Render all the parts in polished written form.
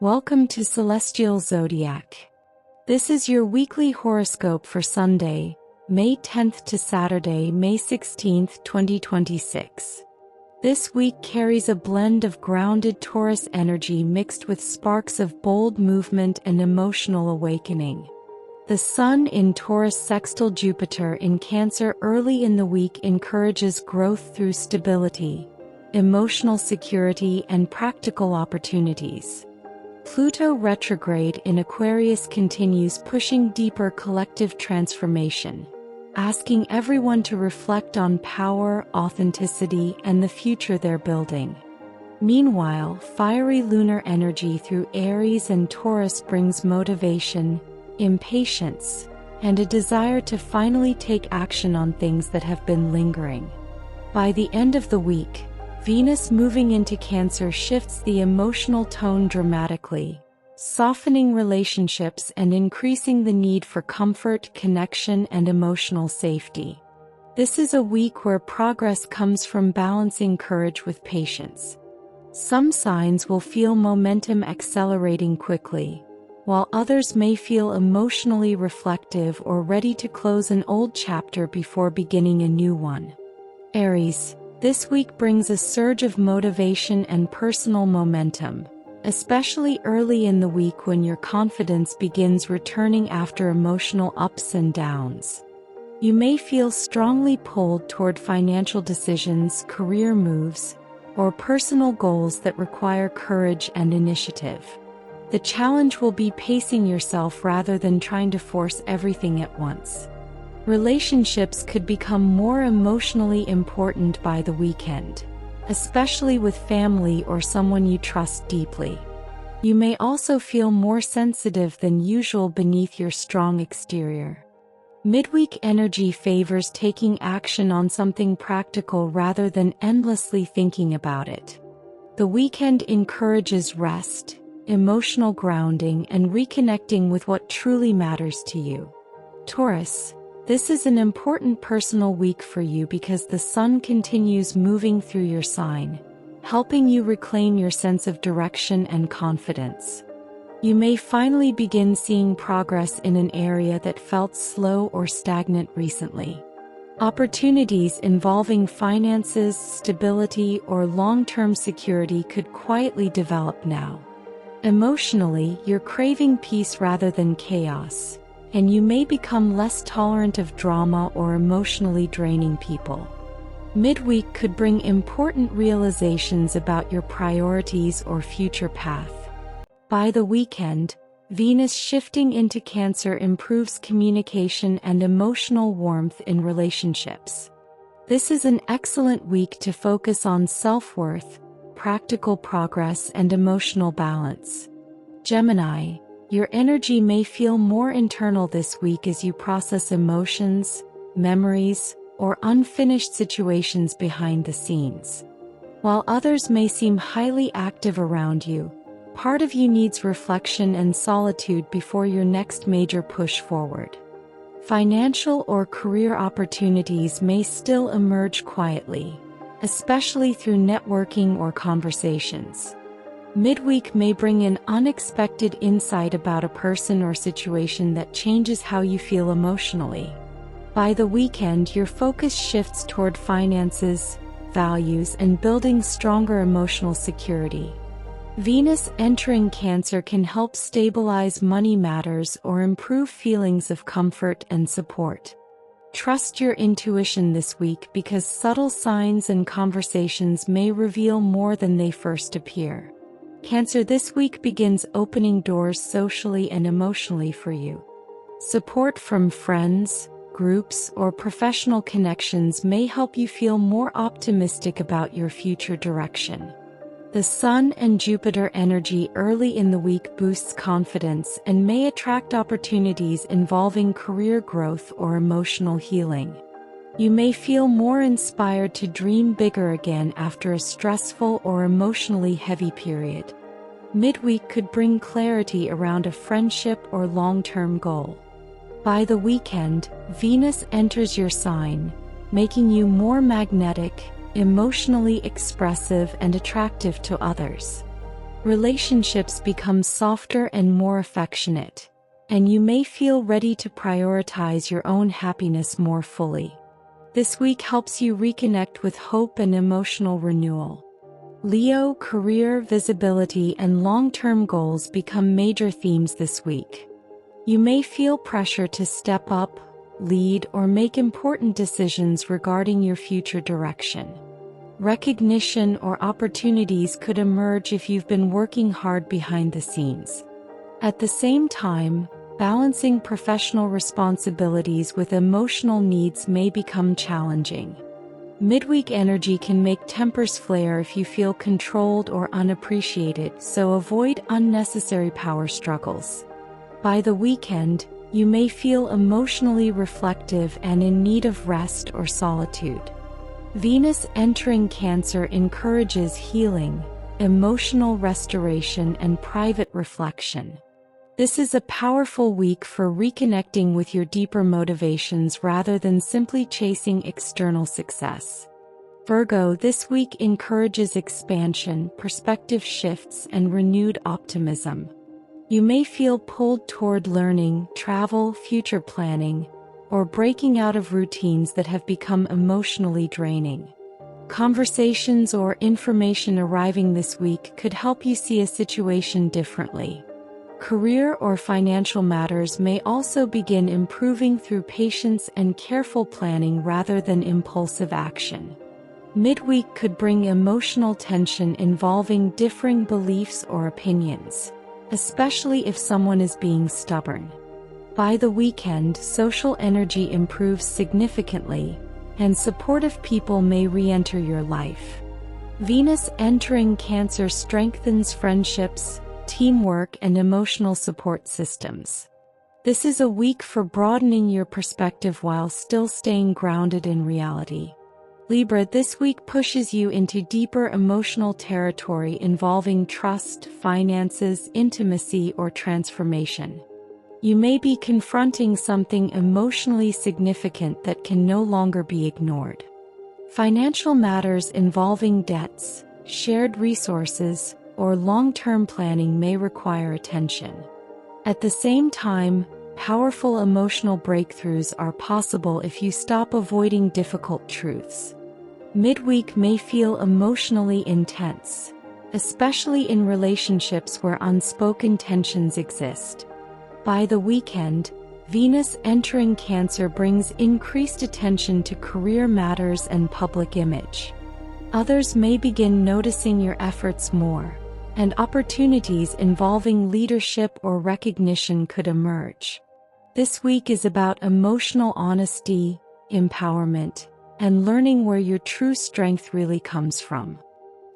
Welcome to Celestial Zodiac. This is your weekly horoscope for Sunday, May 10th to Saturday, May 16th, 2026. This week carries a blend of grounded Taurus energy mixed with sparks of bold movement and emotional awakening. The Sun in Taurus sextile Jupiter in Cancer early in the week encourages growth through stability, emotional security, and practical opportunities. Pluto retrograde in Aquarius continues pushing deeper collective transformation, asking everyone to reflect on power, authenticity, and the future they're building. Meanwhile, fiery lunar energy through Aries and Taurus brings motivation, impatience, and a desire to finally take action on things that have been lingering. By the end of the week, Venus moving into Cancer shifts the emotional tone dramatically, softening relationships and increasing the need for comfort, connection, and emotional safety. This is a week where progress comes from balancing courage with patience. Some signs will feel momentum accelerating quickly, while others may feel emotionally reflective or ready to close an old chapter before beginning a new one. Aries, this week brings a surge of motivation and personal momentum, especially early in the week when your confidence begins returning after emotional ups and downs. You may feel strongly pulled toward financial decisions, career moves, or personal goals that require courage and initiative. The challenge will be pacing yourself rather than trying to force everything at once. Relationships could become more emotionally important by the weekend, especially with family or someone you trust deeply. You may also feel more sensitive than usual beneath your strong exterior. Midweek energy favors taking action on something practical rather than endlessly thinking about it. The weekend encourages rest, emotional grounding, and reconnecting with what truly matters to you. Taurus, this is an important personal week for you because the Sun continues moving through your sign, helping you reclaim your sense of direction and confidence. You may finally begin seeing progress in an area that felt slow or stagnant recently. Opportunities involving finances, stability, or long-term security could quietly develop now. Emotionally, you're craving peace rather than chaos, and you may become less tolerant of drama or emotionally draining people. Midweek could bring important realizations about your priorities or future path. By the weekend, Venus shifting into Cancer improves communication and emotional warmth in relationships. This is an excellent week to focus on self-worth, practical progress, and emotional balance. Gemini, your energy may feel more internal this week as you process emotions, memories, or unfinished situations behind the scenes. While others may seem highly active around you, part of you needs reflection and solitude before your next major push forward. Financial or career opportunities may still emerge quietly, especially through networking or conversations. Midweek may bring an unexpected insight about a person or situation that changes how you feel emotionally. By the weekend, your focus shifts toward finances, values, and building stronger emotional security. Venus entering Cancer can help stabilize money matters or improve feelings of comfort and support. Trust your intuition this week because subtle signs and conversations may reveal more than they first appear. Cancer this week begins opening doors socially and emotionally for you. Support from friends, groups, or professional connections may help you feel more optimistic about your future direction. The Sun and Jupiter energy early in the week boosts confidence and may attract opportunities involving career growth or emotional healing. You may feel more inspired to dream bigger again after a stressful or emotionally heavy period. Midweek could bring clarity around a friendship or long-term goal. By the weekend, Venus enters your sign, making you more magnetic, emotionally expressive, and attractive to others. Relationships become softer and more affectionate, and you may feel ready to prioritize your own happiness more fully. This week helps you reconnect with hope and emotional renewal. Leo, career, visibility, and long-term goals become major themes this week. You may feel pressure to step up, lead, or make important decisions regarding your future direction. Recognition or opportunities could emerge if you've been working hard behind the scenes. At the same time, balancing professional responsibilities with emotional needs may become challenging. Midweek energy can make tempers flare if you feel controlled or unappreciated, so avoid unnecessary power struggles. By the weekend, you may feel emotionally reflective and in need of rest or solitude. Venus entering Cancer encourages healing, emotional restoration, and private reflection. This is a powerful week for reconnecting with your deeper motivations rather than simply chasing external success. Virgo, this week encourages expansion, perspective shifts, and renewed optimism. You may feel pulled toward learning, travel, future planning, or breaking out of routines that have become emotionally draining. Conversations or information arriving this week could help you see a situation differently. Career or financial matters may also begin improving through patience and careful planning rather than impulsive action. Midweek could bring emotional tension involving differing beliefs or opinions, especially if someone is being stubborn. By the weekend, social energy improves significantly, and supportive people may re-enter your life. Venus entering Cancer strengthens friendships, teamwork, and emotional support systems. This is a week for broadening your perspective while still staying grounded in reality. Libra, this week pushes you into deeper emotional territory involving trust, finances, intimacy, or transformation. You may be confronting something emotionally significant that can no longer be ignored. Financial matters involving debts, shared resources, or long-term planning may require attention. At the same time, powerful emotional breakthroughs are possible if you stop avoiding difficult truths. Midweek may feel emotionally intense, especially in relationships where unspoken tensions exist. By the weekend, Venus entering Cancer brings increased attention to career matters and public image. Others may begin noticing your efforts more, and opportunities involving leadership or recognition could emerge. This week is about emotional honesty, empowerment, and learning where your true strength really comes from.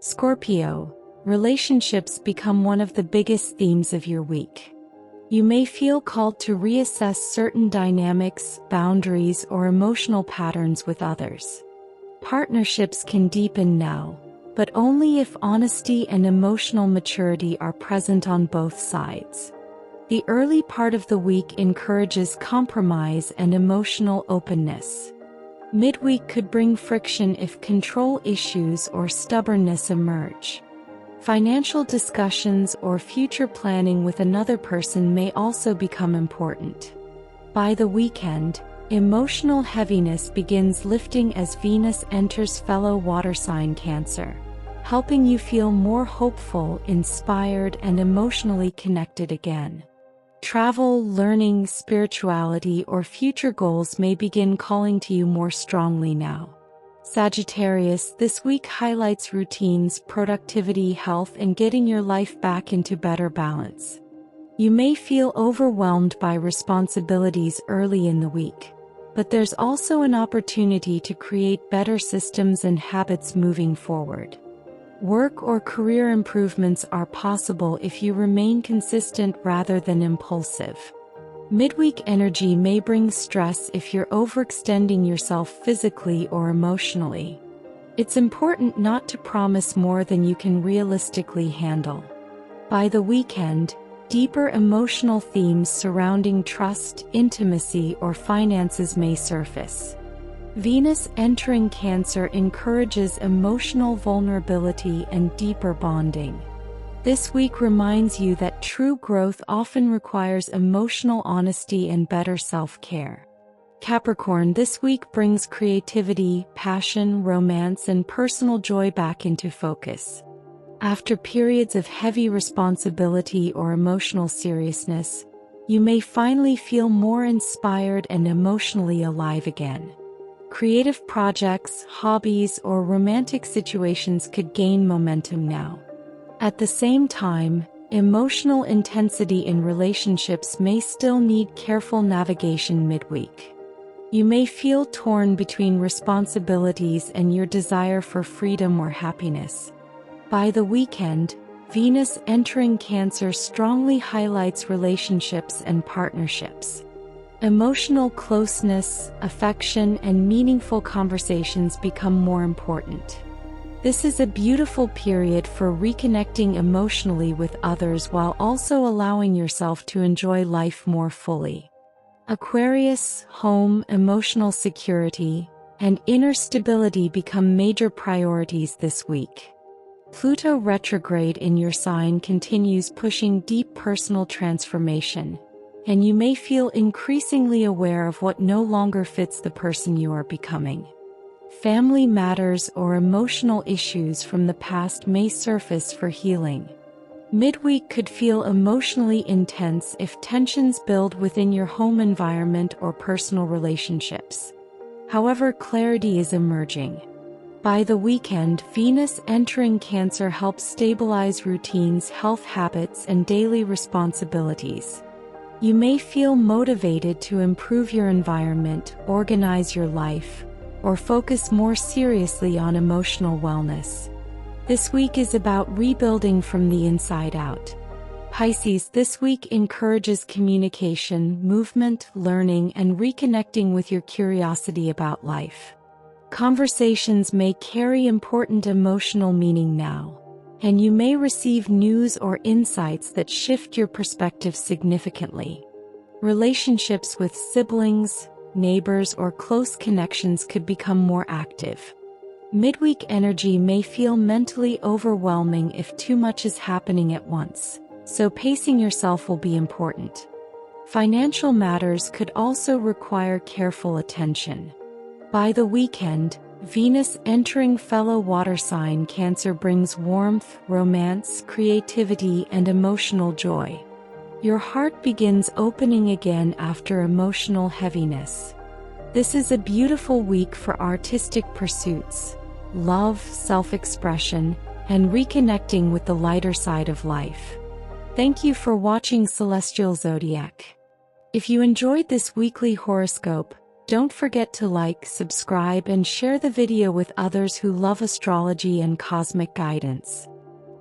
Scorpio, relationships become one of the biggest themes of your week. You may feel called to reassess certain dynamics, boundaries, or emotional patterns with others. Partnerships can deepen now, but only if honesty and emotional maturity are present on both sides. The early part of the week encourages compromise and emotional openness. Midweek could bring friction if control issues or stubbornness emerge. Financial discussions or future planning with another person may also become important. By the weekend, emotional heaviness begins lifting as Venus enters fellow water sign Cancer, helping you feel more hopeful, inspired, and emotionally connected again. Travel, learning, spirituality, or future goals may begin calling to you more strongly now. Sagittarius, this week highlights routines, productivity, health, and getting your life back into better balance. You may feel overwhelmed by responsibilities early in the week, but there's also an opportunity to create better systems and habits moving forward. Work or career improvements are possible if you remain consistent rather than impulsive. Midweek energy may bring stress if you're overextending yourself physically or emotionally. It's important not to promise more than you can realistically handle. By the weekend, deeper emotional themes surrounding trust, intimacy, or finances may surface. Venus entering Cancer encourages emotional vulnerability and deeper bonding. This week reminds you that true growth often requires emotional honesty and better self-care. Capricorn, this week brings creativity, passion, romance, and personal joy back into focus. After periods of heavy responsibility or emotional seriousness, you may finally feel more inspired and emotionally alive again. Creative projects, hobbies, or romantic situations could gain momentum now. At the same time, emotional intensity in relationships may still need careful navigation midweek. You may feel torn between responsibilities and your desire for freedom or happiness. By the weekend, Venus entering Cancer strongly highlights relationships and partnerships. Emotional closeness, affection, and meaningful conversations become more important. This is a beautiful period for reconnecting emotionally with others while also allowing yourself to enjoy life more fully. Aquarius, home, emotional security, and inner stability become major priorities this week. Pluto retrograde in your sign continues pushing deep personal transformation, and you may feel increasingly aware of what no longer fits the person you are becoming. Family matters or emotional issues from the past may surface for healing. Midweek could feel emotionally intense if tensions build within your home environment or personal relationships. However, clarity is emerging. By the weekend, Venus entering Cancer helps stabilize routines, health habits, and daily responsibilities. You may feel motivated to improve your environment, organize your life, or focus more seriously on emotional wellness. This week is about rebuilding from the inside out. Pisces, this week encourages communication, movement, learning, and reconnecting with your curiosity about life. Conversations may carry important emotional meaning now, and you may receive news or insights that shift your perspective significantly. Relationships with siblings, neighbors, or close connections could become more active. Midweek energy may feel mentally overwhelming if too much is happening at once, so pacing yourself will be important. Financial matters could also require careful attention. By the weekend, Venus entering fellow water sign Cancer brings warmth, romance, creativity, and emotional joy. Your heart begins opening again after emotional heaviness. This is a beautiful week for artistic pursuits, love, self-expression, and reconnecting with the lighter side of life. Thank you for watching Celestial Zodiac. If you enjoyed this weekly horoscope, don't forget to like, subscribe, and share the video with others who love astrology and cosmic guidance.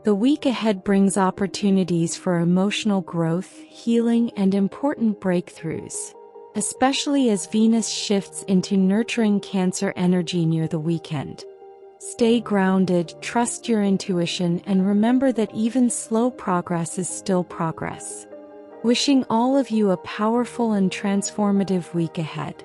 The week ahead brings opportunities for emotional growth, healing, and important breakthroughs, especially as Venus shifts into nurturing Cancer energy near the weekend. Stay grounded, trust your intuition, and remember that even slow progress is still progress. Wishing all of you a powerful and transformative week ahead.